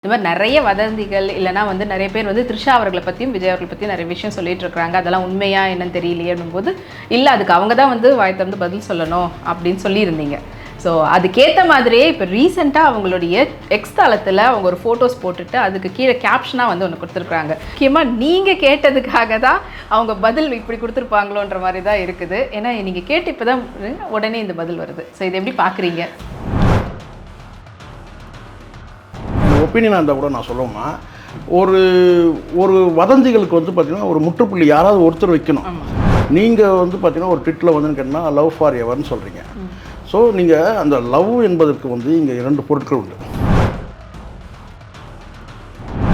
இந்த மாதிரி நிறைய வதந்திகள் இல்லைனா வந்து நிறைய பேர் வந்து த்ரிஷா அவர்களை பற்றியும் விஜய் அவர்களை பற்றியும் நிறைய விஷயம் சொல்லிட்டு இருக்காங்க. அதெல்லாம் உண்மையா என்னன்னு தெரியலையேன்னும் போது இல்லை, அதுக்கு அவங்க தான் வந்து வாய் திறந்து பதில் சொல்லணும் அப்படின்னு சொல்லியிருந்தீங்க. ஸோ அதுக்கேற்ற மாதிரியே இப்போ ரீசெண்டாக அவங்களுடைய எக்ஸ் தளத்தில் அவங்க ஒரு ஃபோட்டோஸ் போட்டுட்டு அதுக்கு கீழே கேப்ஷனாக வந்து ஒன்று கொடுத்துருக்குறாங்க. முக்கியமாக நீங்கள் கேட்டதுக்காக தான் அவங்க பதில் இப்படி கொடுத்துருப்பாங்களோன்ற மாதிரி தான் இருக்குது. ஏன்னா நீங்கள் கேட்டு இப்போ தான் உடனே இந்த பதில் வருது. ஸோ இதை எப்படி பார்க்குறீங்க? ஒப்பீனியனாக இருந்தால் கூட நான் சொல்லுவேன்னா, ஒரு வதந்திகளுக்கு வந்து பார்த்திங்கன்னா ஒரு முற்றுப்புள்ளி யாராவது ஒருத்தர் வைக்கணும். நீங்கள் வந்து பார்த்திங்கன்னா ஒரு ட்விட்டில் வந்து கேட்டால் லவ் ஃபார் எவர்னு சொல்கிறீங்க. ஸோ நீங்கள் அந்த லவ் என்பதற்கு வந்து இங்கே 2 பொருட்கள் உண்டு.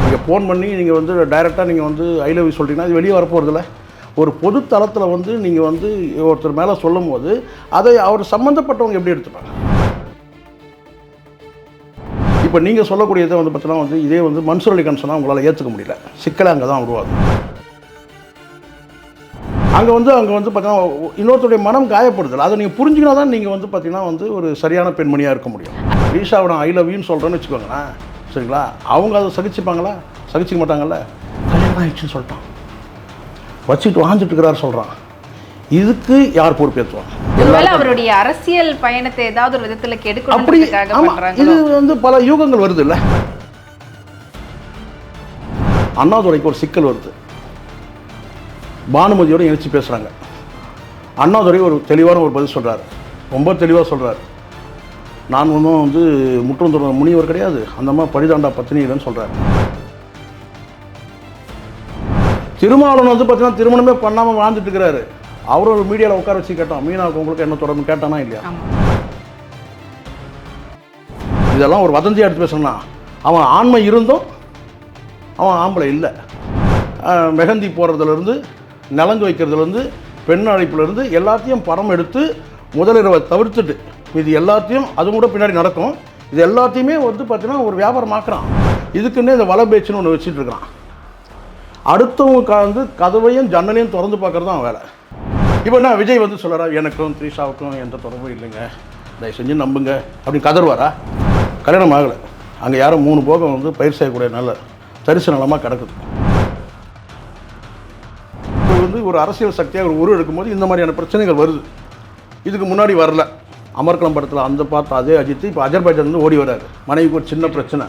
நீங்கள் ஃபோன் பண்ணி நீங்கள் வந்து டைரெக்டாக நீங்கள் வந்து ஐ லவ் யூ சொல்கிறீங்கன்னா அது வெளியே வரப்போகிறதில்ல. ஒரு பொது தளத்தில் வந்து நீங்கள் வந்து ஒருத்தர் மேலே சொல்லும் போது அதை அவர் சம்மந்தப்பட்டவங்க எப்படி எடுத்துப்பாங்க? இப்போ நீங்கள் சொல்லக்கூடியதை வந்து பார்த்தீங்கன்னா வந்து இதே வந்து மன்சூர் அலிகான் சொன்னால் உங்களால் ஏற்றுக்க முடியல. சிக்கலை அங்கே தான் உருவாகும். அங்கே வந்து பார்த்தீங்கன்னா இன்னொருத்தருடைய மனம் காயப்படுதல். அதை நீங்கள் புரிஞ்சுக்கினா தான் நீங்கள் வந்து பார்த்தீங்கன்னா வந்து ஒரு சரியான பெண்மணியாக இருக்க முடியும். ரீஷாவை நான் ஐ லவ் யூன்னு சொல்கிறேன்னு வச்சுக்கோங்களேன், சரிங்களா? அவங்க அதை சகிச்சுப்பாங்களா? சகிச்சிக்க மாட்டாங்கல்ல. கல்யாணம் ஆயிடுச்சுன்னு சொல்லிட்டான், வச்சுக்கிட்டு வாழ்ந்துட்டு இருக்கிறாரு சொல்கிறான். இதுக்கு யார் பொறுப்பேற்றுவாங்க? அவருடைய அரசியல் பயணத்தை ஏதாவது ஒரு விதத்தில் கெடுக்கணும். இது வந்து பல யூகங்கள் வருது இல்லை. அண்ணாதுரைக்கு ஒரு சிக்கல் வருது. பானுமதியோட இணைச்சி பேசுகிறாங்க. அண்ணாதுரை ஒரு தெளிவான ஒரு பதில் சொல்கிறார், ரொம்ப தெளிவாக சொல்கிறார். நான் ஒன்றும் வந்து முற்றும் தொடர முனிவர் கிடையாது, அந்த மாதிரி பரிதாண்டா பத்தினி இல்லைன்னு சொல்கிறார். திருமாவளவன் வந்து பார்த்தீங்கன்னா திருமணமே பண்ணாமல் வாழ்ந்துட்டு இருக்கிறாரு. அவரும் ஒரு மீடியாவில் உட்கார வச்சு கேட்டோம், மீனாவுக்கு உங்களுக்கு என்ன தொடர்பு கேட்டானா இல்லையா? இதெல்லாம் ஒரு வதந்தியாக எடுத்து பேசணும்னா, அவன் ஆண்மை இருந்தும் அவன் ஆம்பளை இல்லை. மெஹந்தி போடுறதுலேருந்து நலங்கு வைக்கிறதுலேருந்து பெண் அழைப்புலேருந்து எல்லாத்தையும் படம் எடுத்து முதலிரவை தவிர்த்துட்டு இது எல்லாத்தையும் அது கூட பின்னாடி நடக்கும். இது எல்லாத்தையுமே வந்து பார்த்தீங்கன்னா ஒரு வியாபாரமாக்குறான். இதுக்குன்னே இந்த வலை பேச்சுன்னு ஒன்று வச்சுட்டு இருக்கிறான். அடுத்தவங்க வந்து கதவையும் ஜன்னலையும் திறந்து பார்க்குறது தான் வேலை. இப்போ நான் விஜய் வந்து சொல்கிறா, எனக்கும் த்ரிஷாவுக்கும் எந்த தொடர்பும் இல்லைங்க, தயவு செஞ்சு நம்புங்க அப்படின்னு கதறுவாரா? கல்யாணம் ஆகலை. அங்கே யாரும் 3 போகம் வந்து பயிர் செய்யக்கூடிய நல்ல தரிசு நிலமாக கிடக்குது. இப்போ வந்து ஒரு அரசியல் சக்தியாக ஒரு எடுக்கும்போது இந்த மாதிரியான பிரச்சனைகள் வருது. இதுக்கு முன்னாடி வரல. அமர்கலம் படத்தில் அந்த பார்த்த அதே அஜித் இப்போ அஜர்பைஜான் வந்து ஓடி வர்றாரு. மனைவிக்கு ஒரு சின்ன பிரச்சனை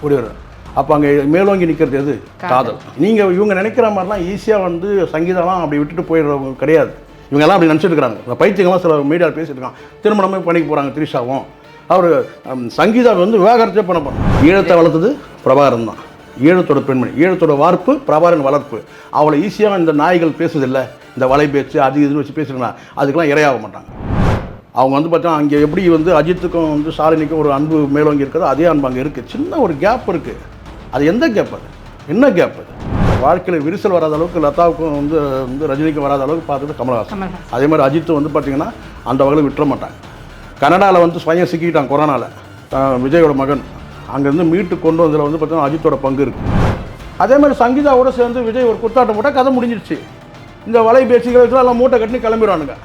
ஓடி வர்றாரு. அப்போ அங்கே மேலோங்கி நிற்கிறது எது? காதல். நீங்கள் இவங்க நினைக்கிற மாதிரிலாம் ஈஸியாக வந்து சங்கீதம்லாம் அப்படி விட்டுட்டு போயிடுறவங்க கிடையாது. இவங்கெல்லாம் அப்படி நினச்சிட்டு இருக்கிறாங்க. இந்த பைத்தியங்கள்லாம் சில மீடியாவில் பேசிட்டு இருக்காங்க. திருமணமே பண்ணிக்க போகிறாங்க த்ரிஷாவும். அவர் சங்கீதா வந்து விவாகரத்தே பண்ண போகிறோம். ஈழத்தை வளர்த்தது பிரபாகரன் தான். ஈழத்தோட பெண்மணி, ஈழத்தோட வார்ப்பு பிரபாகரன் வளர்ப்பு. அவளை ஈஸியாக இந்த நாய்கள் பேசுதில்லை, இந்த வலை பேச்சு அது இதுன்னு வச்சு பேசுகிறாங்க. அதுக்கெல்லாம் இரையாக மாட்டாங்க. அவங்க வந்து பார்த்தீங்கன்னா அங்கே எப்படி வந்து அஜித்துக்கும் வந்து ஷாலினிக்கும் ஒரு அன்பு மேலோங்கி இருக்கிறதோ அதே அன்பு அங்கே இருக்குது. சின்ன ஒரு கேப் இருக்குது. அது எந்த கேப்? அது என்ன கேப்? அது வாழ்க்கையில் விரிசல் வராத அளவுக்கு லதாவுக்கும் வந்து ரஜினிக்கும் வராத அளவுக்கு பார்த்தது கமல்ஹாசன். அதே மாதிரி அஜித்து வந்து பார்த்திங்கன்னா அந்த வகையில் விட்டுற மாட்டாங்க. கனடாவில் வந்து ஸ்வயம் சிக்கிட்டான் கொரோனாவில். விஜயோட மகன் அங்கேருந்து மீட்டு கொண்டு வந்ததில் வந்து பார்த்திங்கன்னா அஜித்தோட பங்கு இருக்குது. அதே மாதிரி சங்கீதாவோடு சேர்ந்து விஜய் ஒரு குத்தாட்டம் போட்டால் கதை முடிஞ்சிடுச்சு. இந்த வலை பேச்சுகள் எல்லாம் மூட்டை கட்டி கிளம்பிடுவானுங்க.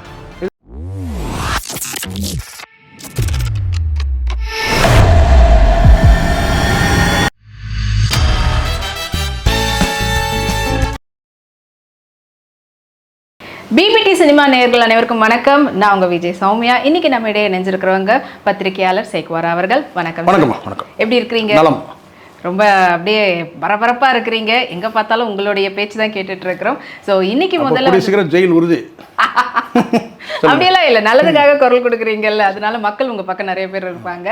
பிபிடி சினிமா நேயர்கள் அனைவருக்கும் வணக்கம். நான் உங்கள் விஜய் சௌமியா. இன்னைக்கு நம்ம இடையே இணைஞ்சிருக்கிறவங்க பத்திரிகையாளர் சேக்குவார் அவர்கள். வணக்கம். வணக்கம். எப்படி இருக்கிறீங்க? ரொம்ப அப்படியே பரபரப்பா இருக்கிறீங்க. எங்க பார்த்தாலும் உங்களுடைய பேச்சு தான் கேட்டுட்டு இருக்கிறோம். ஸோ இன்னைக்கு முதல்ல ஜெயில் உறுதி அப்படியெல்லாம் இல்லை, நல்லதுக்காக குரல் கொடுக்குறீங்கல்ல, அதனால மக்கள் உங்கள் பக்கம் நிறைய பேர் இருப்பாங்க.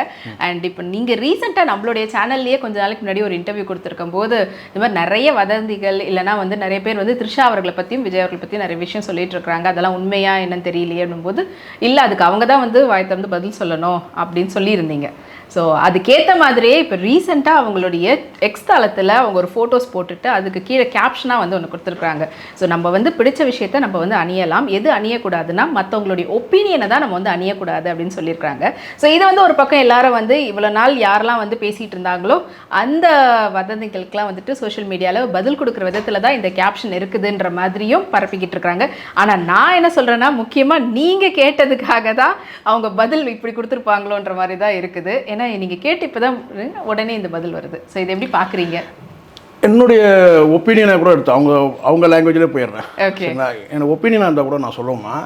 அண்ட் இப்போ நீங்கள் ரீசெண்டாக நம்மளுடைய சேனல்லையே கொஞ்ச நாளைக்கு முன்னாடி ஒரு இன்டர்வியூ கொடுத்துருக்கும் போது இந்த மாதிரி நிறைய வதந்திகள் இல்லைனா வந்து நிறைய பேர் வந்து த்ரிஷா அவர்களை பற்றியும் விஜய் அவர்களை பற்றியும் நிறைய விஷயம் சொல்லிட்டு இருக்காங்க. அதெல்லாம் உண்மையா என்னன்னு தெரியலையேன்னும் போது இல்லை, அதுக்கு அவங்க தான் வந்து வாய் திறந்து பதில் சொல்லணும் அப்படின்னு சொல்லியிருந்தீங்க. ஸோ அதுக்கேற்ற மாதிரியே இப்போ ரீசெண்டாக அவங்களுடைய எக்ஸ் தளத்தில் அவங்க ஒரு ஃபோட்டோஸ் போட்டுட்டு அதுக்கு கீழே கேப்ஷனாக வந்து ஒன்று கொடுத்துருக்குறாங்க. ஸோ நம்ம வந்து பிடிச்ச விஷயத்த நம்ம வந்து அணியலாம், எது அணியக்கூடாதுன்னா மற்றவங்களுடைய ஒப்பீனியனை தான் நம்ம வந்து அணியக்கூடாது அப்படின்னு சொல்லியிருக்காங்க. ஸோ இது வந்து ஒரு பக்கம் எல்லாரும் வந்து இவ்வளோ நாள் யாரெல்லாம் வந்து பேசிகிட்டு இருந்தாங்களோ அந்த வதந்திகளுக்கெல்லாம் வந்துட்டு சோஷியல் மீடியாவில் பதில் கொடுக்குற விதத்தில் தான் இந்த கேப்ஷன் இருக்குதுன்ற மாதிரியும் பரப்பிக்கிட்டு இருக்காங்க. ஆனால் நான் என்ன சொல்கிறேன்னா, முக்கியமாக நீங்கள் கேட்டதுக்காக தான் அவங்க பதில் இப்படி கொடுத்துருப்பாங்களோன்ற மாதிரி தான் இருக்குது. ஏன்னா நீங்கள் கேட்டு இப்போ தான் உடனே இந்த பதில் வருது. ஸோ இதை எப்படி பார்க்குறீங்க? என்னுடைய ஒப்பீனியனை கூட எடுத்து அவங்க லாங்குவேஜ்லேயே போயிடுறேன். ஓகே, எனக்கு ஒப்பீனியனாக இருந்தால் கூட நான் சொல்லுவேன்னா,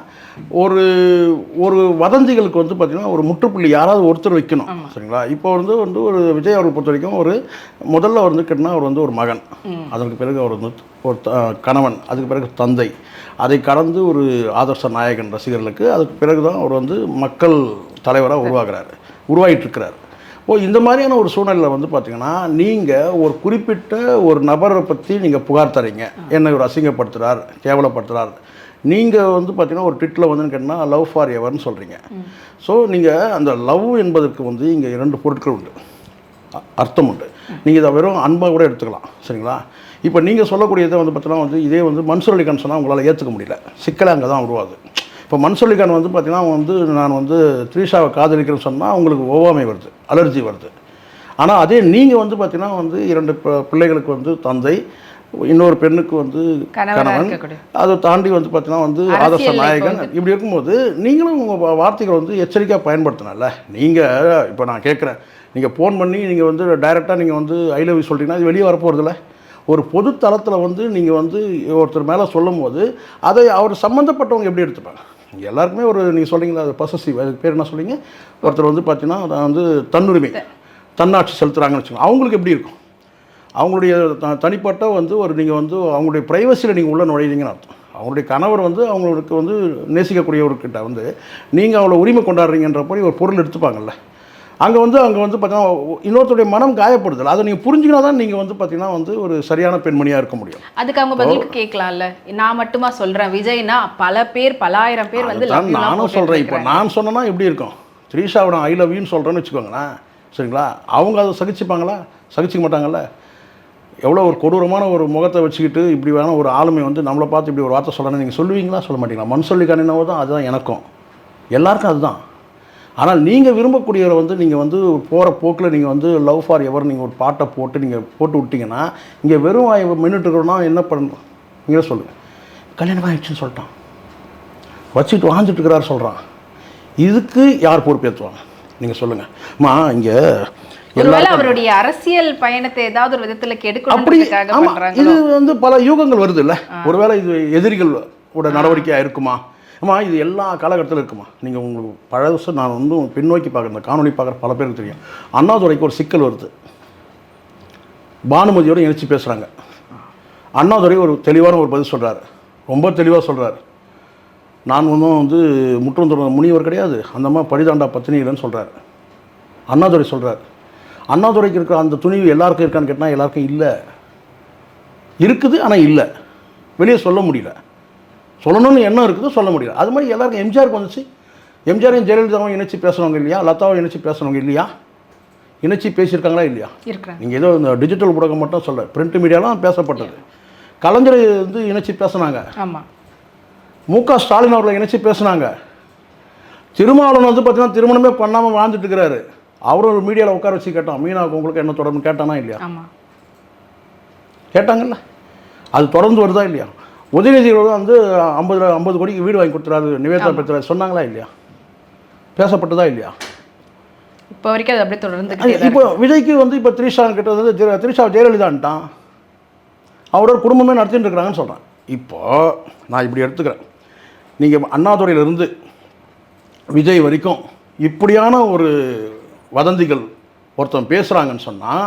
ஒரு வதந்திகளுக்கு வந்து பார்த்திங்கன்னா ஒரு முற்றுப்புள்ளி யாராவது ஒருத்தர் வைக்கணும். சரிங்களா? இப்போ வந்து ஒரு விஜய் அவர்கள் பொறுத்த வரைக்கும் முதல்ல வந்து கேட்டால் அவர் வந்து ஒரு மகன், அதற்கு பிறகு அவர் வந்து ஒரு கணவன், அதுக்கு பிறகு தந்தை, அதை கடந்து ஒரு ஆதர்ச நாயகன் ரசிகர்களுக்கு, அதுக்கு பிறகு தான் அவர் வந்து மக்கள் தலைவராக உருவாகிட்டுருக்கிறார். இந்த மாதிரியான ஒரு சூழ்நிலையில் வந்து பார்த்திங்கன்னா, நீங்கள் ஒரு குறிப்பிட்ட ஒரு நபரை பற்றி நீங்கள் புகார் தரீங்க, என்னை ஒரு அசிங்கப்படுத்துகிறார், கேவலப்படுத்துகிறார். நீங்கள் வந்து பார்த்திங்கன்னா ஒரு ட்விட்டில் வந்து கேட்டால் லவ் ஃபார் எவர்னு சொல்கிறீங்க. ஸோ நீங்கள் அந்த லவ் என்பதற்கு வந்து இங்கே 2 பொருட்கள் உண்டு, அர்த்தம் உண்டு. நீங்கள் இதை வெறும் அன்பாக கூட எடுத்துக்கலாம். சரிங்களா? இப்போ நீங்கள் சொல்லக்கூடியதை வந்து பார்த்தீங்கன்னா வந்து இதே வந்து மன்சூர் அலிகான் சொன்னால் உங்களால் ஏற்றுக்க முடியல, சிக்கலை அங்கே தான் உருவாகுது. இப்போ மன்சூர் அலிகான் வந்து பார்த்திங்கன்னா நான் வந்து த்ரீஷாவை காதலிக்கிறேன்னு சொன்னால் உங்களுக்கு ஒவ்வாமை வருது, அலர்ஜி வருது. ஆனால் அதே நீங்கள் வந்து பார்த்திங்கன்னா வந்து 2 பிள்ளைகளுக்கு வந்து தந்தை, இன்னொரு பெண்ணுக்கு வந்து கணவன், அதை தாண்டி வந்து பார்த்திங்கன்னா வந்து ஆதர்ச நாயகன், இப்படி இருக்கும்போது நீங்களும் உங்கள் வார்த்தைகள் வந்து எச்சரிக்கையாக பயன்படுத்தினால. நீங்கள் இப்போ நான் கேட்குறேன், நீங்கள் ஃபோன் பண்ணி நீங்கள் வந்து டைரெக்டாக நீங்கள் வந்து ஐ லவ் யூ சொல்கிறீங்கன்னா அது வெளியே வரப்போகிறதில்ல. ஒரு பொது தளத்தில் வந்து நீங்கள் வந்து ஒருத்தர் மேலே சொல்லும் போது அதை அவர் சம்மந்தப்பட்டவங்க எப்படி எடுத்துப்பாங்க? எல்லாருக்குமே நீங்கள் சொல்கிறீங்களா, அது பொசசிவ், அதுக்கு பேர் என்ன சொல்கிறீங்க, ஒருத்தர் வந்து பார்த்தீங்கன்னா அதை வந்து தன்னுரிமை, தன்னாட்சி செலுத்துகிறாங்கன்னு வச்சுக்கோங்க, அவங்களுக்கு எப்படி இருக்கும்? அவங்களுடைய தனிப்பட்ட வந்து நீங்கள் வந்து அவங்களுடைய ப்ரைவசியில் நீங்கள் உள்ளே நுழையிறீங்கன்னு அர்த்தம். அவங்களுடைய கணவர் வந்து அவங்களுக்கு வந்து நேசிக்கக்கூடியவர்கிட்ட வந்து நீங்கள் அவங்கள உரிமை கொண்டாடுறீங்கன்றப்போ ஒரு பொருள் எடுத்துப்பாங்கல்ல. அங்கே வந்து பார்த்தீங்கன்னா இன்னொருத்தருடைய மனம் காயப்படுதல், அதை நீங்கள் புரிஞ்சுக்கினா தான் நீங்கள் வந்து பார்த்தீங்கன்னா வந்து ஒரு சரியான பெண்மணியாக இருக்க முடியும். அதுக்கு அவங்க பதிலுக்கு கேட்கலாம்ல. நான் மட்டுமா சொல்கிறேன், விஜய்னா பல பேர், பலாயிரம் பேர் வந்து நானும் சொல்கிறேன். இப்போ நான் சொன்னேன்னா எப்படி இருக்கும், த்ரீஷாவோட ஐ லவ் யூன்னு சொல்கிறேன்னு வச்சுக்கோங்களேன். சரிங்களா? அவங்க அதை சகிச்சுப்பாங்களா? சகிச்சிக்க மாட்டாங்கல்ல. எவ்வளோ ஒரு கொடூரமான ஒரு முகத்தை வச்சுக்கிட்டு இப்படி வேணால் ஒரு ஆளுமை வந்து நம்மளை பார்த்து இப்படி ஒரு வார்த்தை சொல்கிறேன்னு நீங்கள் சொல்லுவீங்களா? சொல்ல மாட்டீங்களா? மன்சூர் அலிகான் என்னவோ தான் அதுதான் எனக்கும் எல்லாருக்கும் அதுதான். ஆனால் நீங்கள் விரும்பக்கூடியவரை வந்து நீங்கள் வந்து போகிற போக்கில் நீங்கள் வந்து லவ் ஃபார் எவர் நீங்கள் ஒரு பாட்டை போட்டு விட்டிங்கன்னா இங்கே வெறும் மின்னுட்டு இருக்கிறோன்னா என்ன பண்ணணும்? நீங்களே சொல்லுங்கள். கல்யாணம் ஆகிடுச்சுன்னு சொல்லிட்டான், வச்சுக்கிட்டு வாழ்ந்துட்டு இருக்கிறாரு சொல்கிறான், இதுக்கு யார் பொறுப்பேற்றுவாங்க? நீங்கள் சொல்லுங்கள். அம்மா இங்கே அவருடைய அரசியல் பயணத்தை ஏதாவது ஒரு விதத்தில் கெடுக்கணும் அப்படி. இது வந்து பல யூகங்கள் வருது இல்லை. ஒருவேளை இது எதிரிகளோட நடவடிக்கையாக இருக்குமா? ஆமாம், இது எல்லா காலகட்டத்திலும் இருக்குமா? நீங்கள் உங்களுக்கு பழசு நான் வந்து பின்னோக்கி பார்க்குறேன், இந்த காணொலி பார்க்குற பல பேருக்கு தெரியும். அண்ணாதுரைக்கு ஒரு சிக்கல் வருது, பானுமதியோடு இணைச்சி பேசுகிறாங்க. அண்ணாதுரை ஒரு தெளிவான ஒரு பதில் சொல்கிறார், ரொம்ப தெளிவாக சொல்கிறார். நான் ஒன்றும் வந்து முற்றும் தொடர்ந்த முனிவர் கிடையாது, அந்த மாதிரி படிதாண்டா பத்தினி இல்லைன்னு சொல்கிறார். அண்ணாதுரை சொல்கிறார். அண்ணாதுரைக்கு இருக்கிற அந்த துணிவு எல்லாருக்கும் இருக்கான்னு கேட்டால் எல்லாருக்கும் இல்லை, இருக்குது ஆனால் இல்லை, வெளியே சொல்ல முடியல. சொல்லணும்னு எண்ணம் இருக்குது, சொல்ல முடியல. அது மாதிரி எல்லாருக்கும் எம்ஜிஆருக்கு வந்துச்சு. எம்ஜிஆரையும் ஜெயலலிதாவும் இணைச்சி பேசுகிறவங்க இல்லையா? லதாவும் இணைச்சி பேசுகிறவங்க இல்லையா? இணைச்சி பேசியிருக்காங்களா இல்லையா? நீங்கள் ஏதோ இந்த டிஜிட்டல் ஊடகம் மட்டும் சொல்ல, பிரிண்ட் மீடியாலாம் பேசப்பட்டது. கலைஞரை வந்து இணைச்சி பேசுனாங்க. ஆமாம். மு.க. ஸ்டாலின் அவர்களை இணைச்சி பேசுனாங்க. திருமாவளவன் வந்து பார்த்தீங்கன்னா திருமணமே பண்ணாமல் வாழ்ந்துட்டு இருக்கிறாரு. அவரும் ஒரு மீடியாவில் உட்கார வச்சு கேட்டான், மீனாவுக்கு உங்களுக்கு என்ன தொடர்புன்னு கேட்டானா இல்லையா? கேட்டாங்கல்ல. அது தொடர்ந்து வருதா இல்லையா? உதயநிதி வந்து 50 கோடிக்கு வீடு வாங்கி கொடுத்துறாரு, நிவேதா பெற்றாரு, சொன்னாங்களா இல்லையா? பேசப்பட்டதா இல்லையா? இப்போ வரைக்கும் அது அப்படியே தொடர்ந்து. இப்போ விஜய்க்கு வந்து இப்போ த்ரீஷா கிட்ட வந்து த்ரீஷா ஜெயலலிதான்ட்டான், அவரோட குடும்பமே நடத்திட்டு இருக்கிறாங்கன்னு சொல்கிறேன். இப்போது நான் இப்படி எடுத்துக்கிறேன், நீங்கள் அண்ணாதுரையிலிருந்து விஜய் வரைக்கும் இப்படியான ஒரு வதந்திகள் ஒருத்தன் பேசுகிறாங்கன்னு சொன்னால்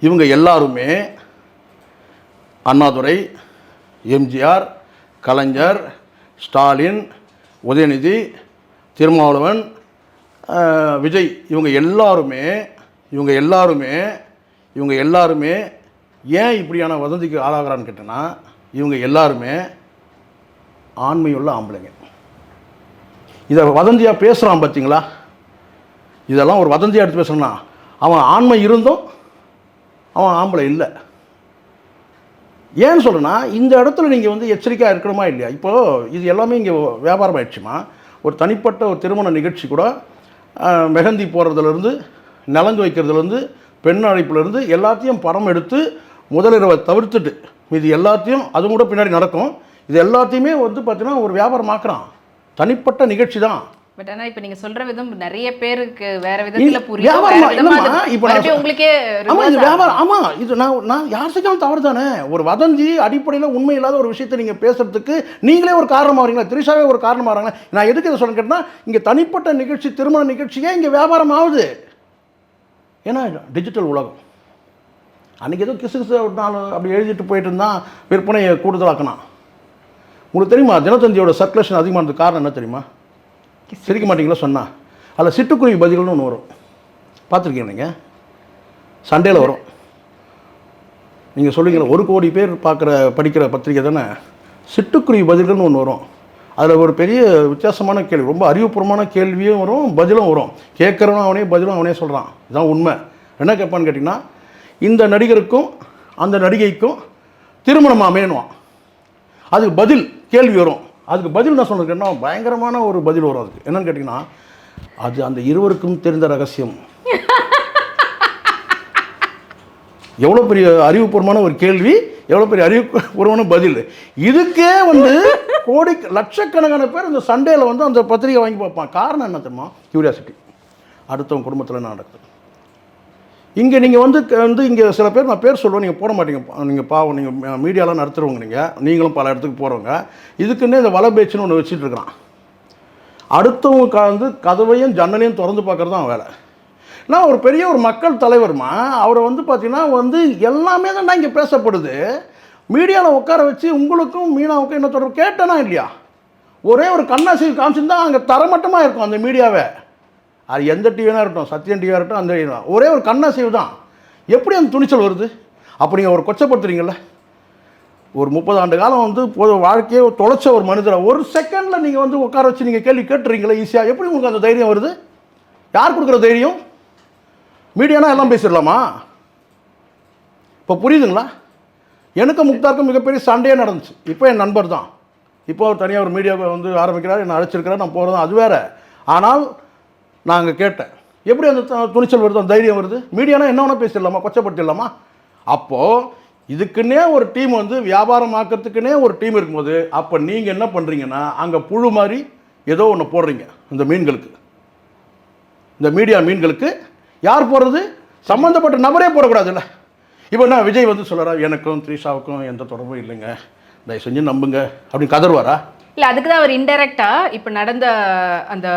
இவங்க எல்லாருமே அண்ணாதுரை, எம்ஜிஆர், கலைஞர், ஸ்டாலின், உதயநிதி, திருமாவளவன், விஜய், இவங்க எல்லாருமே ஏன் இப்படியான வதந்திக்கு ஆளாகிறான்னு கேட்டேன்னா, இவங்க எல்லாருமே ஆண்மையுள்ள ஆம்பளைங்க. இதை வதந்தியாக பேசுகிறான் பார்த்தீங்களா? இதெல்லாம் ஒரு வதந்தியாக எடுத்து பேசுகிறான்னா, அவன் ஆண்மை இருந்தும் அவன் ஆம்பளை இல்லை. ஏன்னு சொல்கிறேன்னா இந்த இடத்துல நீங்கள் வந்து எச்சரிக்கையாக இருக்கணுமா இல்லையா? இப்போது இது எல்லாமே இங்கே வியாபாரம் ஆயிடுச்சுமா. ஒரு தனிப்பட்ட ஒரு திருமண நிகழ்ச்சி கூட மெஹந்தி போடுறதுலேருந்து நலங்கு வைக்கிறதுலேருந்து பெண் அழைப்புலேருந்து எல்லாத்தையும் படம் எடுத்து முதலிரவை தவிர்த்துட்டு இது எல்லாத்தையும் அது கூட பின்னாடி நடக்கும். இது எல்லாத்தையுமே வந்து பார்த்தீங்கன்னா ஒரு வியாபாரம் ஆக்குறான். தனிப்பட்ட நிகழ்ச்சி தான். பட் ஆனால் இப்போ நீங்கள் சொல்கிற விதம் நிறைய பேருக்கு வேற விதத்தில் புரியும். இப்போ உங்களுக்கே ஆமாம் இது வியாபாரம். ஆமாம் இது நான் யார் செஞ்சாலும் தவறு தானே. ஒரு வதந்தி அடிப்படையில் உண்மை இல்லாத ஒரு விஷயத்தை நீங்கள் பேசுறதுக்கு நீங்களே ஒரு காரணமாக வரீங்களா? திரிஷாவே ஒரு காரணமாக வராங்களா? நான் எதுக்கு இதை சொல்ல கேட்டேன்னா இங்கே தனிப்பட்ட நிகழ்ச்சி திருமண நிகழ்ச்சியே இங்கே வியாபாரம் ஆகுது. ஏன்னா டிஜிட்டல் உலகம். அன்றைக்கி ஏதோ கிசு ஒரு நாள் அப்படி எழுதிட்டு போயிட்டு இருந்தால் விற்பனையை கூடுதலாக்கினான். உங்களுக்கு தெரியுமா தினத்தந்தியோட சர்க்குலேஷன் அதிகமானதுக்கு காரணம் என்ன தெரியுமா? சிரிக்க மாட்டீங்களா சொன்னால் அதில் சிட்டுக்குருவி பதில்னு ஒன்று வரும். பார்த்துருக்கீங்க நீங்கள்? சண்டேல வரும். நீங்கள் சொல்லுவீங்களா 1 கோடி பேர் படிக்கிற பத்திரிக்கை தானே. சிட்டுக்குருவி பதில்கள்னு ஒன்று வரும். அதில் ஒரு பெரிய வித்தியாசமான கேள்வி, ரொம்ப அறிவுபூர்வமான கேள்வியும் வரும், பதிலும் வரும். கேட்குறவனும் அவனே, பதிலும் அவனே சொல்கிறான். இதுதான் உண்மை. என்ன கேட்பான்னு கேட்டிங்கன்னா இந்த நடிகருக்கும் அந்த நடிகைக்கும் திருமணம் அமையணும். அதுக்கு பதில் கேள்வி வரும். அதுக்கு பதில் நான் சொன்னதுன்னா பயங்கரமான ஒரு பதில் வரும். அதுக்கு என்னன்னு கேட்டிங்கன்னா அது அந்த இருவருக்கும் தெரிந்த ரகசியம். எவ்வளோ பெரிய அறிவுபூர்வமான ஒரு கேள்வி, எவ்வளோ பெரிய அறிவுபூர்வமான பதில். இதுக்கே வந்து லட்சக்கணக்கான பேர் இந்த சண்டேல வந்து அந்த பத்திரிகை வாங்கி பார்ப்பான். காரணம் என்ன தெரியுமா? கியூரியாசிட்டி. அடுத்தவங்க குடும்பத்தில் என்ன நடக்குது. இங்கே நீங்கள் வந்து இங்கே சில பேர் நான் பேர் சொல்லுவேன், நீங்கள் போட மாட்டீங்க. நீங்கள் பாவம், நீங்கள் மீடியாலாம் நடத்துகிறவங்க, நீங்களும் பல இடத்துக்கு போகிறவங்க. இதுக்குன்னே இந்த வலை பேச்சுன்னு ஒன்று வச்சுட்டு இருக்கிறான். அடுத்தவங்க வந்து கதவையும் ஜன்னலையும் திறந்து பார்க்குறது தான் வேலை. நான் ஒரு பெரிய ஒரு மக்கள் தலைவர்மா. அவரை வந்து பார்த்தீங்கன்னா வந்து எல்லாமே தான் இங்கே பேசப்படுது. மீடியாவில் உட்கார வச்சு உங்களுக்கும் மீனாவுக்கும் என்ன தொடர்பு கேட்டேனா இல்லையா? ஒரே ஒரு கண்ணாசி காமிச்சிருந்தா அங்கே தரமட்டமாக இருக்கும் அந்த மீடியாவை. அது எந்த டிவியாக இருக்கட்டும், சத்யன் டிவியாக இருக்கட்டும், அந்த ஒரே ஒரு கண்ணாசைவு தான். எப்படி அந்த துணிச்சல் வருது? அப்போ நீங்கள் ஒரு கொச்சப்படுத்துறீங்கல்ல. ஒரு 30 ஆண்டு காலம் வந்து வாழ்க்கையை தொலைச்ச ஒரு மனிதரை ஒரு செகண்டில் நீங்கள் வந்து உட்கார வச்சு நீங்கள் கேள்வி கேட்டுறீங்களா ஈஸியாக? எப்படி உங்களுக்கு அந்த தைரியம் வருது? யார் கொடுக்குற தைரியம்? மீடியானா எல்லாம் பேசிடலாமா? இப்போ புரியுதுங்களா? எனக்கு முக்தாருக்கும் மிகப்பெரிய சண்டையே நடந்துச்சு. இப்போ என் நண்பர் தான். இப்போ அவர் தனியாக ஒரு மீடியாவை வந்து ஆரம்பிக்கிறார், என்னை அழைச்சிருக்கிறார், நான் போகிறேன், அது வேறு. ஆனால் நாங்கள் கேட்டேன், எப்படி அந்த துணிச்சல் வருது, அந்த தைரியம் வருது? மீடியானா என்ன வேணால் பேசிடலாமா? கொச்சப்படுத்திடலாமா? அப்போது இதுக்குன்னே ஒரு டீம் வந்து வியாபாரம் ஆக்கிறதுக்குன்னே ஒரு டீம் இருக்கும்போது அப்போ நீங்கள் என்ன பண்ணுறீங்கன்னா அங்கே புழு மாதிரி ஏதோ ஒன்று போடுறீங்க. இந்த மீன்களுக்கு, இந்த மீடியா மீன்களுக்கு யார் போடுறது? சம்மந்தப்பட்ட நபரே போடக்கூடாதுல்ல. இப்போ என்ன விஜய் வந்து சொல்கிறாரா, எனக்கும் த்ரிஷாவுக்கும் எந்த தொடர்பும் இல்லைங்க, தயவு செஞ்சு நம்புங்க அப்படின்னு கதறுவாரா? இல்லை, அதுக்கு தான் அவர் இன்டெரக்டாக இப்போ நடந்த அந்த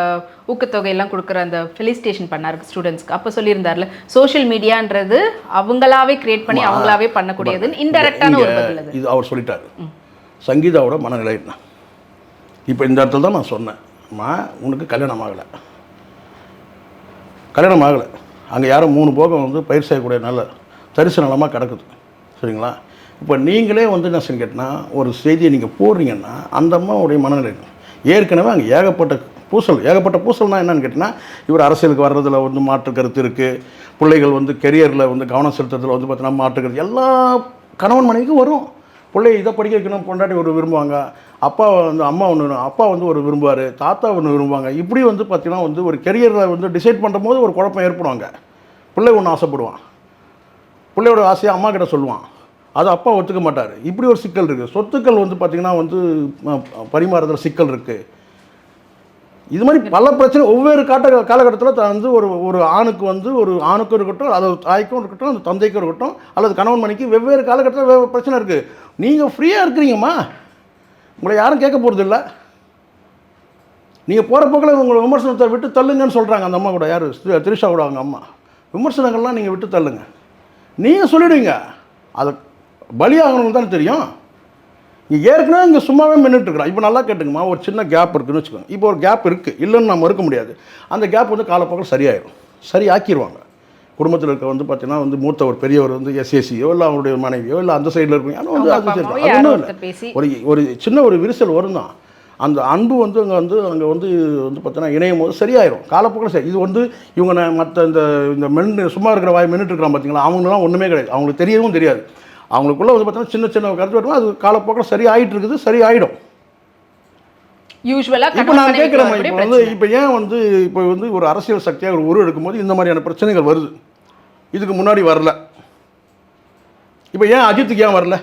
ஊக்கத்தொகையெல்லாம் கொடுக்குற அந்த ஃபெலிசிட்டேஷன் பண்ணார் ஸ்டூடெண்ட்ஸ்க்கு. அப்போ சொல்லியிருந்தார்ல, சோஷியல் மீடியான்றது அவங்களாவே கிரியேட் பண்ணி அவங்களாவே பண்ணக்கூடியதுன்னு இன்டெரக்டான ஒரு பதில். இது அவர் சொல்லிட்டாரு. சங்கீதாவோட மனநிலை என்ன? இப்போ இந்த இடத்துல தான் நான் சொன்னேன், அம்மா உனக்கு கல்யாணம் ஆகலை, கல்யாணம் ஆகலை. அங்கே யாரும் 3 போகம் வந்து பயிர் செய்யக்கூடிய நல்ல தரிசு நிலமாக கிடக்குது. சரிங்களா? இப்போ நீங்களே வந்து என்ன செய்ய கேட்டால் ஒரு செய்தியை நீங்கள் போடுறீங்கன்னா அந்த அம்மாவுடைய மனநிலை ஏற்கனவே அங்கே ஏகப்பட்ட பூசல்னால் என்னென்னு கேட்டிங்கன்னா, இவர் அரசியலுக்கு வர்றதில் வந்து மாற்று கருத்து இருக்குது, பிள்ளைகள் வந்து கெரியரில் வந்து கவனம் செலுத்துறதுல வந்து பார்த்தீங்கன்னா மாற்று கருத்து எல்லா கணவன் மனைவிக்கும் வரும். பிள்ளை இதை படிக்க வைக்கணும், பொண்டாட்டி ஒரு விரும்புவாங்க, அப்பா வந்து அம்மா ஒன்று, அப்பா வந்து ஒரு விரும்புவார், தாத்தா ஒன்று விரும்புவாங்க. இப்படி வந்து பார்த்திங்கன்னா வந்து ஒரு கெரியரில் வந்து டிசைட் பண்ணுற போது ஒரு குழப்பம் ஏற்படுவாங்க. பிள்ளை ஒன்று ஆசைப்படுவான், பிள்ளையோட ஆசையை அம்மா கிட்ட சொல்லுவான், அது அப்பா ஒத்துக்க மாட்டார். இப்படி ஒரு சிக்கல் இருக்குது. சொத்துக்கள் வந்து பார்த்திங்கன்னா வந்து பரிமாறுறதுல சிக்கல் இருக்குது. இது மாதிரி பல பிரச்சனை ஒவ்வொரு காலகட்டத்தில் வந்து ஒரு ஆணுக்கு வந்து ஒரு ஆணுக்கும் இருக்கட்டும், அது தாய்க்கும் இருக்கட்டும், அந்த தந்தைக்கும் இருக்கட்டும், அல்லது கணவன் மணிக்கு வெவ்வேறு காலகட்டத்தில் வெவ்வேறு பிரச்சனை இருக்குது. நீங்கள் ஃப்ரீயாக இருக்கிறீங்கம்மா, உங்களை யாரும் கேட்க போகிறது இல்லை. நீங்கள் போகிற போக்கில் உங்களை விமர்சனத்தை விட்டு தள்ளுங்கன்னு சொல்கிறாங்க அந்த அம்மா கூட. யார்? திரிஷா கூட அவங்க அம்மா. விமர்சனங்கள்லாம் நீங்கள் விட்டு தள்ளுங்க. நீங்கள் சொல்லிவிடுவீங்க, அதை பலியாகணும்னு தானே தெரியும். இங்கே ஏற்கனவே இங்கே சும்மாவே மின்னுட்டுருக்குறான். இப்போ நல்லா கேட்டுங்கம்மா, ஒரு சின்ன கேப் இருக்குதுன்னு வச்சுக்கோங்க. இப்போ ஒரு கேப் இருக்குது, இல்லைன்னு நான் மறுக்க முடியாது. அந்த கேப் வந்து காலப்போக்கில் சரியாயிடும், சரியாக்கிடுவாங்க. குடும்பத்தில் இருக்க வந்து பார்த்தீங்கன்னா வந்து மூத்த ஒரு பெரியவர் வந்து எஸ்எஸ்சியோ இல்லை அவருடைய மனைவியோ இல்லை அந்த சைடில் இருப்பீங்க, அது வந்து அது ஒரு சின்ன ஒரு விரிசல் வரும் தான். அந்த அன்பு வந்து அங்கே வந்து பார்த்தீங்கன்னா இணையும் போது சரியாயிடும் காலப்போக்கில். சரி, இது வந்து இவங்க மற்ற இந்த மென் சும்மா இருக்கிற வாய் மென்னுட்டு இருக்கிறான் பார்த்தீங்களா, அவங்களாம் ஒன்றுமே கிடையாது, அவங்களுக்கு தெரியவும் தெரியாது. அவங்களுக்குள்ள வந்து பார்த்தீங்கன்னா சின்ன சின்ன கருத்து வேறுபாடு அது காலப்போக்கில் சரி ஆகிட்டு இருக்குது, சரி ஆகிடும். யூசுவலாக இப்போ நான் கேட்குறேன், இப்போ ஏன் வந்து இப்போ வந்து ஒரு அரசியல் சக்தியாக ஒரு உருவெடுக்கும் போது இந்த மாதிரியான பிரச்சனைகள் வருது, இதுக்கு முன்னாடி வரல. இப்போ ஏன் அஜித்துக்கு ஏன் வரல?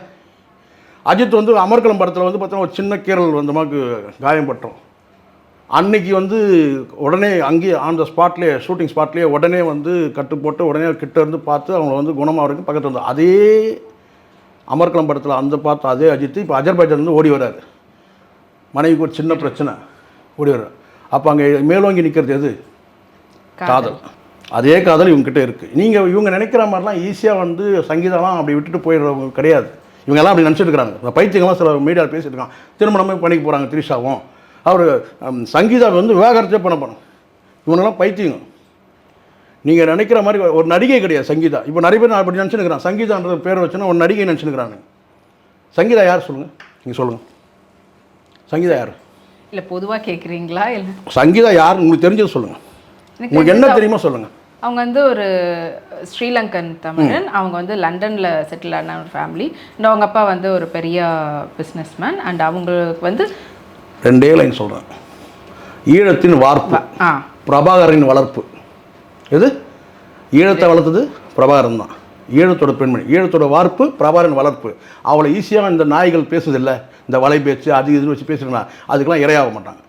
அஜித் வந்து அமர்கலம் படத்தில் வந்து பார்த்தோன்னா ஒரு சின்ன கீரல் வந்த மாதிரி காயம்பட்டோம். அன்னைக்கு வந்து உடனே அங்கேயே ஆன் த ஸ்பாட்லேயே, ஷூட்டிங் ஸ்பாட்லேயே உடனே வந்து கட்டு போட்டு உடனே கிட்ட இருந்து பார்த்து அவங்கள வந்து குணமாகறதுக்கு பக்கத்தில் வந்து அதே அமர்கலம் படத்தில் அந்த பார்த்து அதே அஜித் இப்போ அஜர்பைஜான்லேருந்து ஓடி வர்றாரு. மனைவிக்கு ஒரு சின்ன பிரச்சனை, ஓடி வர்றாரு. அப்போ அங்கே மேலோங்கி நிற்கிறது எது? காதல். அதே காதல் இவங்ககிட்ட இருக்குது. நீங்கள் இவங்க நினைக்கிற மாதிரிலாம் ஈஸியாக வந்து சங்கீதம்லாம் அப்படி விட்டுட்டு போயிடுறவங்க கிடையாது. இவங்கெல்லாம் அப்படி நினச்சிட்டு இருக்கிறாங்க. பைத்தியங்கள்லாம் சில மீடியாவில் பேசிட்டு இருக்காங்க, திருமணமே பண்ணிக்க போகிறாங்க திரிஷாவும். அவர் சங்கீதா வந்து விவாகரத்தே பண்ண போகிறோம். இவனெல்லாம் பைத்தியங்க. நீங்கள் நினைக்கிற மாதிரி ஒரு நடிகை கிடையாது சங்கீதா. இப்போ நிறைய பேர் நான் அப்படி நினச்சிருக்கிறான், சங்கீதான்ற பேர் வச்சுன்னா ஒரு நடிகை நினச்சிருக்கிறாங்க. சங்கீதா யார் சொல்லுங்கள், நீங்கள் சொல்லுங்கள். சங்கீதா யார்? இல்லை பொதுவாக கேட்குறீங்களா? இல்லை சங்கீதா யார் உங்களுக்கு தெரிஞ்சது சொல்லுங்கள். உங்களுக்கு என்ன தெரியுமா சொல்லுங்கள். அவங்க வந்து ஒரு ஸ்ரீலங்கன் தமிழன். அவங்க வந்து லண்டனில் செட்டில் ஆன ஒரு ஃபேமிலி. அண்ட் அவங்க அப்பா வந்து ஒரு பெரிய பிஸ்னஸ்மேன். அண்ட் அவங்களுக்கு வந்து 2 லைன் சொல்கிறேன். ஈழத்தின் வார்ப்பு, பிரபாகரின் வளர்ப்பு. எது? ஈழத்தை வளர்த்தது பிரபாகரன் தான். ஈழத்தோட பெண்மணி, ஈழத்தோட வார்ப்பு, பிரபாகரன் வளர்ப்பு. அவளை ஈஸியாக இந்த நாய்கள் பேசுதில்லை, இந்த வலை பேச்சு அது இதுன்னு வச்சு பேசுகிறேன்னா அதுக்கெல்லாம் இரையாக மாட்டாங்க.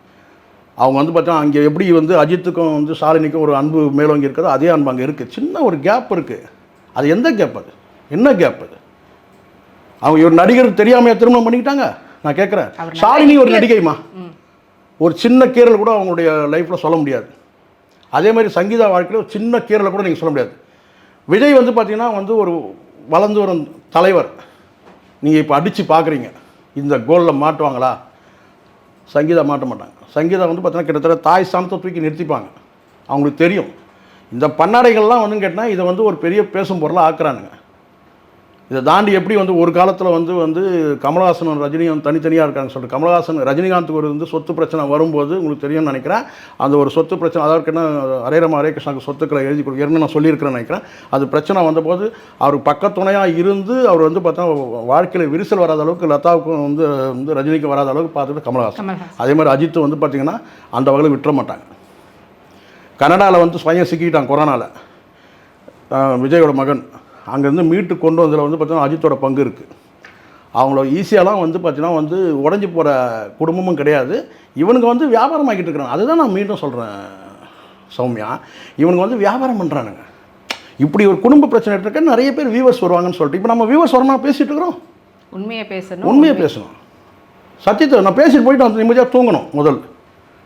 அவங்க வந்து பார்த்தா அங்கே எப்படி வந்து அஜித்துக்கும் வந்து ஷாலினிக்கும் ஒரு அன்பு மேலோங்கி இருக்கிறதோ அதே அன்பு அங்கே இருக்குது. சின்ன ஒரு கேப் இருக்குது. அது எந்த கேப்? அது என்ன கேப்? அது அவங்க ஒரு நடிகர் தெரியாமையா திருமணம் பண்ணிக்கிட்டாங்க? நான் கேட்குறேன். ஷாலினி ஒரு நடிகைமா, ஒரு சின்ன கீரல் கூட அவங்களுடைய லைஃப்பில் சொல்ல முடியாது. அதே மாதிரி சங்கீதா வாழ்க்கையில் ஒரு சின்ன கீரலை கூட நீங்கள் சொல்ல முடியாது. விஜய் வந்து பார்த்தீங்கன்னா வந்து ஒரு வளர்ந்து வரும் தலைவர். நீங்கள் இப்போ அடித்து பார்க்குறீங்க, இந்த கோலில் மாட்டுவாங்களா? சங்கீதா மாட்ட மாட்டாங்க. சங்கீதா வந்து பார்த்தீங்கன்னா கிட்டத்தட்ட தாய் ஸ்தானத்தை தூக்கி நிறுத்திப்பாங்க. அவங்களுக்கு தெரியும் இந்த பன்னாடைகள்லாம் வந்து கேட்டால் இதை வந்து ஒரு பெரிய பேசும் பொருளாக ஆக்குறானுங்க. இதை தாண்டி எப்படி வந்து ஒரு காலத்தில் வந்து கமலஹாசனும் ரஜினியும் தனித்தனியாக இருக்காங்கன்னு சொல்லிட்டு கமலஹாசன் ரஜினிகாந்துக்கு ஒரு வந்து சொத்து பிரச்சனை வரும்போது உங்களுக்கு தெரியும்னு நினைக்கிறேன். அந்த ஒரு சொத்து பிரச்சனை, அதாவது என்ன ஹரே ராம ஹரே கிருஷ்ணாவுக்கு சொத்துக்களை எழுதி கொடுக்குறேன்னு நான் சொல்லியிருக்கிறேன்னு நினைக்கிறேன். அது பிரச்சனை வந்தபோது அவருக்கு பக்கத்துணையாக இருந்து அவர் வந்து பார்த்தா வாழ்க்கையில் விரிசல் வராத அளவுக்கு லதாவுக்கும் வந்து ரஜினிக்கு வராத அளவுக்கு பார்த்துட்டு கமலஹாசன். அதே மாதிரி அஜித் வந்து பார்த்திங்கன்னா அந்த வகையில் விட்டுற மாட்டாங்க. கனடாவில் வந்து ஸ்வயம் சிக்கிட்டாங்க கொரோனாவில். விஜயோட மகன் அங்கேருந்து மீட்டு கொண்டு வந்ததில் வந்து பார்த்தீங்கன்னா அஜித்தோட பங்கு இருக்குது. அவங்கள ஈஸியாலாம் வந்து பார்த்தீங்கன்னா வந்து உடஞ்சி போகிற குடும்பமும் கிடையாது. இவனுங்க வந்து வியாபாரம் ஆக்கிட்டு இருக்கிறாங்க. அதுதான் நான் மீண்டும் சொல்கிறேன் சௌமியா, இவனுங்க வந்து வியாபாரம் பண்ணுறானுங்க. இப்படி ஒரு குடும்ப பிரச்சனை இருக்க நிறைய பேர் வியூவர்ஸ் வருவாங்கன்னு சொல்லிட்டு இப்போ நம்ம வியூவர்ஸ் வரணும் பேசிகிட்டு இருக்கிறோம். உண்மையை பேசணும். சத்தியத்தை நான் பேசிட்டு போயிட்டு வந்து நிம்மதியாக தூங்கணும் முதல்.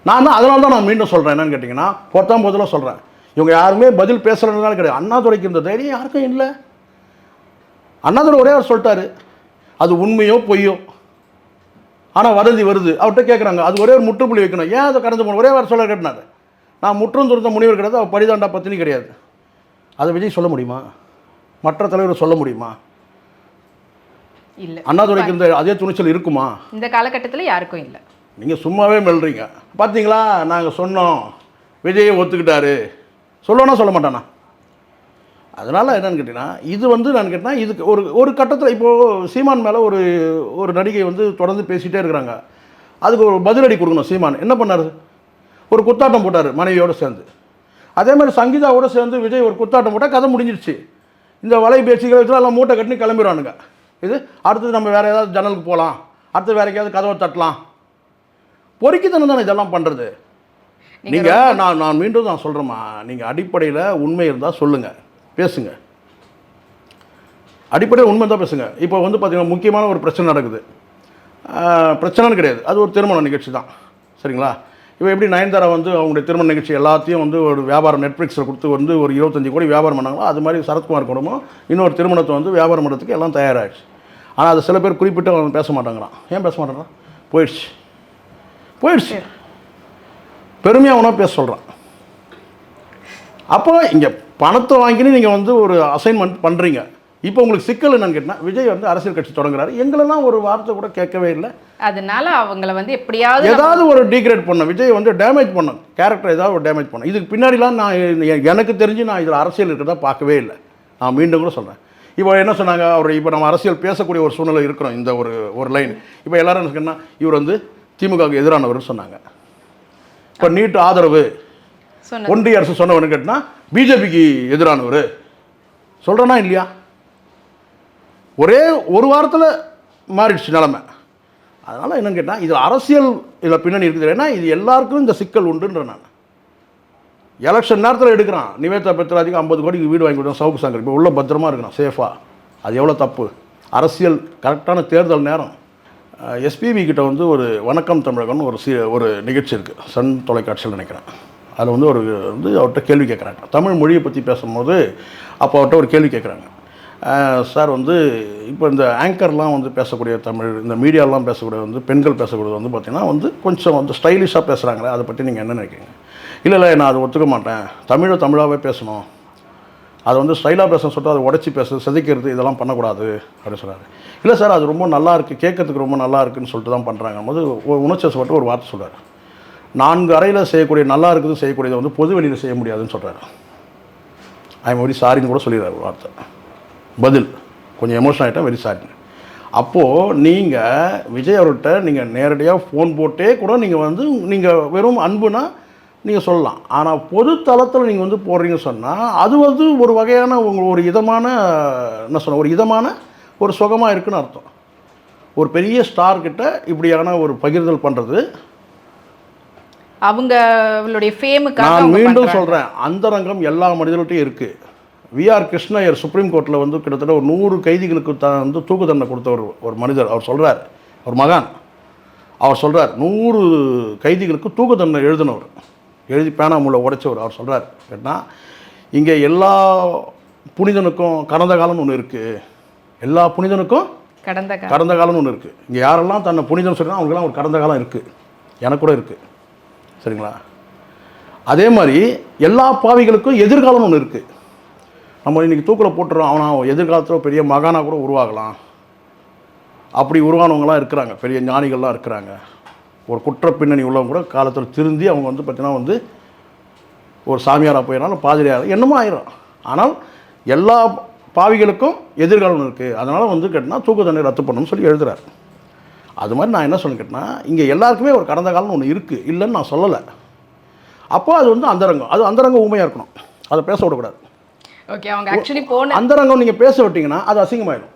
நான் தான் அதனால தான் நான் மீண்டும் சொல்கிறேன். என்னென்னு கேட்டிங்கன்னா பொத்தாம் போதில் சொல்கிறேன், இவங்க யாருமே பதில் பேசுகிறதுனால கிடையாது. அண்ணாதுரைக்கு இந்த தைரியம் யாருக்கும் இல்லை. அண்ணாதுரை ஒரே அவர் சொல்லிட்டாரு, அது உண்மையோ பொய்யோ, ஆனால் வதந்தி வருது. அவர்கிட்ட கேட்குறாங்க, அது ஒரே ஒரு முற்றுப்புள்ளி வைக்கணும், ஏன் அதை கடந்து போகணும்? ஒரே வாரம் சொல்ல கேட்டினார். நான் முற்றும் துறந்த முனிவர் கிடையாது, அவர் பரிதாண்டா பத்தினி கிடையாது. அதை விஜய் சொல்ல முடியுமா? மற்ற தலைவர் சொல்ல முடியுமா? இல்லை. அண்ணாதுரைக்கு இந்த அதே துணிச்சல் இருக்குமா? இந்த காலகட்டத்தில் யாருக்கும் இல்லை. நீங்கள் சும்மாவே மெல்றீங்க. பார்த்தீங்களா, நாங்கள் சொன்னோம், விஜயை ஒத்துக்கிட்டாரு. சொல்லணும்னா சொல்ல மாட்டானா? அதனால் என்னென்னு கேட்டிங்கன்னா இது வந்து நான் கேட்டால் இதுக்கு ஒரு கட்டத்தில் இப்போது சீமான் மேலே ஒரு நடிகை வந்து தொடர்ந்து பேசிகிட்டே இருக்கிறாங்க. அதுக்கு ஒரு பதிலடி கொடுக்கணும். சீமான் என்ன பண்ணார்? ஒரு குத்தாட்டம் போட்டார் மனைவியோடு சேர்ந்து. அதே மாதிரி சங்கீதாவோடு சேர்ந்து விஜய் ஒரு குத்தாட்டம் போட்டால் கதை முடிஞ்சிடுச்சு. இந்த வலை பேச்சுகளை வச்சு எல்லாம் மூட்டை கட்டி கிளம்பிடுவானுங்க. இது அடுத்தது நம்ம வேறு ஏதாவது ஜன்னலுக்கு போகலாம், அடுத்தது வேறு எங்கேயாவது கதவை தட்டலாம். பொறுக்கித்தனம் தானே இதெல்லாம் பண்ணுறது. நீங்கள் நான் மீண்டும் நான் சொல்கிறேம்மா, நீங்கள் அடிப்படையில் உண்மை இருந்தால் சொல்லுங்கள், பேசுங்க. அடிப்படையில் உண்மை தான் பேசுங்க. இப்போ வந்து பார்த்திங்கன்னா முக்கியமான ஒரு பிரச்சனை நடக்குது. பிரச்சனைன்னு கிடையாது, அது ஒரு திருமண நிகழ்ச்சி தான், சரிங்களா? இப்போ எப்படி நயன்தாரா வந்து அவங்களுடைய திருமண நிகழ்ச்சி எல்லாத்தையும் வந்து ஒரு வியாபாரம் நெட்ஃப்ளிக்ஸில் கொடுத்து வந்து ஒரு 25 கோடி வியாபாரம் பண்ணாங்களோ அது மாதிரி சரத்குமார் குடும்பம் இன்னொரு திருமணத்தை வந்து வியாபாரம் பண்ணுறதுக்கு எல்லாம் தயாராகிடுச்சு. ஆனால் அது சில பேர் குறிப்பிட்டு அவன் பேச மாட்டாங்கிறான். ஏன் பேச மாட்டேங்கிறான்? போயிடுச்சு. பெருமையாக அவனா பேச சொல்கிறான். அப்போ இங்கே பணத்தை வாங்கினு நீங்கள் வந்து ஒரு அசைன்மெண்ட் பண்ணுறீங்க. இப்போ உங்களுக்கு சிக்கல் என்னன்னு கேட்டால் விஜய் வந்து அரசியல் கட்சி தொடங்குறாரு, எங்களெல்லாம் ஒரு வார்த்தை கூட கேட்கவே இல்லை. அதனால அவங்கள வந்து எப்படியாவது ஏதாவது ஒரு டீக்ரேட் பண்ண, விஜய் வந்து டேமேஜ் பண்ண, கேரக்டர் ஏதாவது ஒரு டேமேஜ் பண்ண. இதுக்கு பின்னாடிலாம் நான் எனக்கு தெரிஞ்சு நான் இதில் அரசியல் இருக்கிறதா பார்க்கவே இல்லை. நான் மீண்டும் கூட சொல்கிறேன், இப்போ என்ன சொன்னாங்க, அவர் இப்போ நம்ம அரசியல் பேசக்கூடிய ஒரு சூழ்நிலை இருக்கிறோம், இந்த ஒரு லைன். இப்போ எல்லாரும் என்ன சொன்னா, இவர் வந்து திமுகவுக்கு எதிரானவர்னு சொன்னாங்க. இப்போ நீட் ஆதரவு ஒன்றிய அரசு சொன்னவனு கேட்டினா பிஜேபிக்கு எதிரானவர் சொல்கிறேன்னா இல்லையா? ஒரே ஒரு வாரத்தில் மாறிடுச்சு நிலமை. அதனால் என்னன்னு கேட்டால் இது அரசியல் இதில் பின்னணி இருக்குது. ஏன்னா இது எல்லாருக்கும் இந்த சிக்கல் உண்டுன்ற நான் எலெக்ஷன் நேரத்தில் எடுக்கிறான். நிவேதா பெத்ராஜிக்கு 50 கோடிக்கு வீடு வாங்கி கொடுத்தோம் சவுக்கு சங்கர். இப்போ உள்ள பத்திரமா இருக்கிறான் சேஃபாக. அது எவ்வளோ தப்பு? அரசியல் கரெக்டான தேர்தல் நேரம். எஸ்பிபி கிட்ட வந்து ஒரு வணக்கம் தமிழகம்னு ஒரு நிகழ்ச்சி இருக்குது, சன் தொலைக்காட்சியில் நினைக்கிறேன். அதில் வந்து அவர்கிட்ட கேள்வி கேட்குறாங்க, தமிழ் மொழியை பற்றி பேசும்போது. அப்போ அவர்கிட்ட ஒரு கேள்வி கேட்குறாங்க, சார் வந்து இப்போ இந்த ஆங்கர்லாம் வந்து பேசக்கூடிய தமிழ், இந்த மீடியாலாம் பேசக்கூடிய வந்து பெண்கள் பேசக்கூடியது வந்து பார்த்திங்கன்னா வந்து கொஞ்சம் வந்து ஸ்டைலிஷாக பேசுகிறாங்களே, அதை பற்றி நீங்கள் என்ன நினைக்கிறீங்க? இல்லை நான் அதை ஒத்துக்க மாட்டேன், தமிழாகவே பேசணும், அதை வந்து ஸ்டைலாக பேசணும்னு சொல்லிட்டு அதை உடச்சி பேசுறது, செதுக்கிறது, இதெல்லாம் பண்ணக்கூடாது அப்படின்னு சொல்கிறாரு. இல்லை சார் அது ரொம்ப நல்லா இருக்குது, கேட்கறதுக்கு ரொம்ப நல்லா இருக்குதுன்னு சொல்லிட்டு தான் பண்ணுறாங்க போது உணர்ச்சிவசப்பட்டு ஒரு வார்த்தை சொல்கிறார், 4 அறையில் செய்யக்கூடிய நல்லா இருக்குது செய்யக்கூடியதை வந்து பொது வெளியில் செய்ய முடியாதுன்னு சொல்கிறாரு. ஐ எம் வெரி சாரின்னு கூட சொல்லிடுறாரு ஒரு வார்த்தை பதில். கொஞ்சம் எமோஷன் ஆகிட்டா வெரி சாரி. அப்போது நீங்கள் விஜய் அவர்கிட்ட நீங்கள் நேரடியாக ஃபோன் போட்டே கூட நீங்கள் வெறும் அன்புனா நீங்கள் சொல்லலாம். ஆனால் பொது தளத்தில் நீங்கள் வந்து போடுறீங்கன்னு சொன்னால் அது வந்து ஒரு வகையான ஒரு இதமான என்ன சொன்ன ஒரு இதமான ஒரு சுகமாக இருக்குன்னு அர்த்தம். ஒரு பெரிய ஸ்டார்கிட்ட இப்படியான ஒரு பகிர்தல் பண்ணுறது அவங்களுடைய ஃபேமுக்காக. நான் மீண்டும் சொல்கிறேன், அந்தரங்கம் எல்லா மனிதர்கள்ட்டையும் இருக்குது. விஆர் கிருஷ்ணய்யர் சுப்ரீம் கோர்ட்டில் வந்து கிட்டத்தட்ட ஒரு 100 கைதிகளுக்கு வந்து தூக்கு தண்டனை கொடுத்த ஒரு மனிதர். அவர் சொல்கிறார், ஒரு மகான், அவர் சொல்கிறார் 100 கைதிகளுக்கு தூக்கு தண்டனை எழுதினவர், எழுதி பேனாமூல உடைச்சவர். அவர் சொல்கிறார் கேட்டால், இங்கே எல்லா புனிதனுக்கும் கடந்த காலம்னு ஒன்று இருக்குது, எல்லா புனிதனுக்கும் கடந்த காலம்னு ஒன்று இருக்குது. இங்கே யாரெல்லாம் தன்னை புனிதன் சொல்கிறாங்க அவங்களுக்கெல்லாம் ஒரு கடந்த காலம் இருக்குது, எனக்கு கூட இருக்குது. சரிங்களா? அதே மாதிரி எல்லா பாவிகளுக்கும் எதிர்காலம்னு ஒன்று இருக்குது. நம்ம இன்றைக்கி தூக்கில் போட்டுறோம், அவன் எதிர்காலத்தில் பெரிய மகானாக கூட உருவாகலாம். அப்படி உருவானவங்களாம் இருக்கிறாங்க, பெரிய ஞானிகள்லாம் இருக்கிறாங்க. ஒரு குற்ற பின்னணி உள்ளவங்க கூட காலத்தில் திருந்தி அவங்க வந்து பார்த்திங்கன்னா வந்து ஒரு சாமியாராக போயிடனாலும் பாதிரியார் என்னமோ ஆயிரும். ஆனால் எல்லா பாவிகளுக்கும் எதிர்காலம் இருக்குது, அதனால் வந்து கேட்டால் தூக்கு தண்டனை ரத்து பண்ணணும்னு சொல்லி எழுதுகிறார். அது மாதிரி நான் என்ன சொல்ல கேட்டேன்னா, இங்கே எல்லாருக்குமே ஒரு கடந்த காலம்னு ஒன்று இருக்குது, இல்லைன்னு நான் சொல்லலை. அப்போ அது வந்து அந்தரங்கம், அது அந்தரங்கம் ஊமையாக இருக்கணும், அதை பேச விடக்கூடாது. ஓகே, அவங்க ஆக்சுவலி போன அந்தரங்கம் நீங்கள் பேச விட்டிங்கன்னா அது அசிங்கமாயிடும்.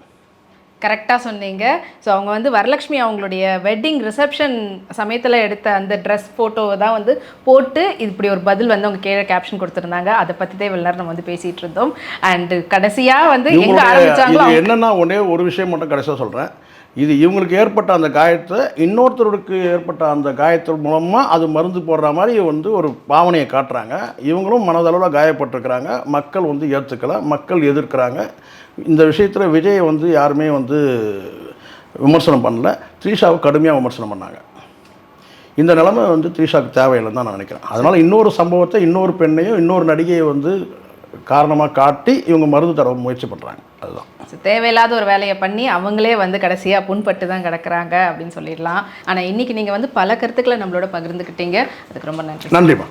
கரெக்டாக சொன்னீங்க. ஸோ அவங்க வந்து வரலட்சுமி அவங்களுடைய வெட்டிங் ரிசப்ஷன் சமயத்தில் எடுத்த அந்த ட்ரெஸ் ஃபோட்டோவை தான் வந்து போட்டு இப்படி ஒரு பதில் வந்து அவங்க கீழே கேப்ஷன் கொடுத்துருந்தாங்க. அதை பற்றி தான் இவ்வளோ நேரம் நம்ம வந்து பேசிகிட்டு இருந்தோம். அண்டு கடைசியாக வந்து எங்கே ஆரம்பிச்சாங்களோ என்னென்னா ஒன்றே ஒரு விஷயம் மட்டும் கடைசியாக சொல்கிறேன். இது இவங்களுக்கு ஏற்பட்ட அந்த காயத்தை இன்னொருத்தருக்கு ஏற்பட்ட அந்த காயத்தின் மூலமாக அது மருந்து போடுற மாதிரி வந்து ஒரு பாவனையை காட்டுறாங்க. இவங்களும் மனதளவில் காயப்பட்டிருக்கிறாங்க, மக்கள் வந்து ஏற்றுக்கலை, மக்கள் எதிர்க்கிறாங்க. இந்த விஷயத்தில் விஜயை வந்து யாருமே வந்து விமர்சனம் பண்ணல, த்ரீஷாவை கடுமையாக விமர்சனம் பண்ணாங்க. இந்த நிலைமை வந்து த்ரீஷாவுக்கு தேவையில்லைன்னு தான் நான் நினைக்கிறேன். அதனால் இன்னொரு சம்பவத்தை, இன்னொரு பெண்ணையும், இன்னொரு நடிகையை வந்து காரணமாக காட்டி இவங்க மருந்து தர முயற்சி பண்ணுறாங்க. அதுதான் தேவையில்லாத ஒரு வேலையை பண்ணி அவங்களே வந்து கடைசியாக புண்பட்டு தான் கிடக்குறாங்க அப்படின்னு சொல்லிடலாம். ஆனால் இன்றைக்கி நீங்கள் வந்து பல கருத்துக்களை நம்மளோட பகிர்ந்துக்கிட்டீங்க, அதுக்கு ரொம்ப நன்றி. நன்றிம்மா.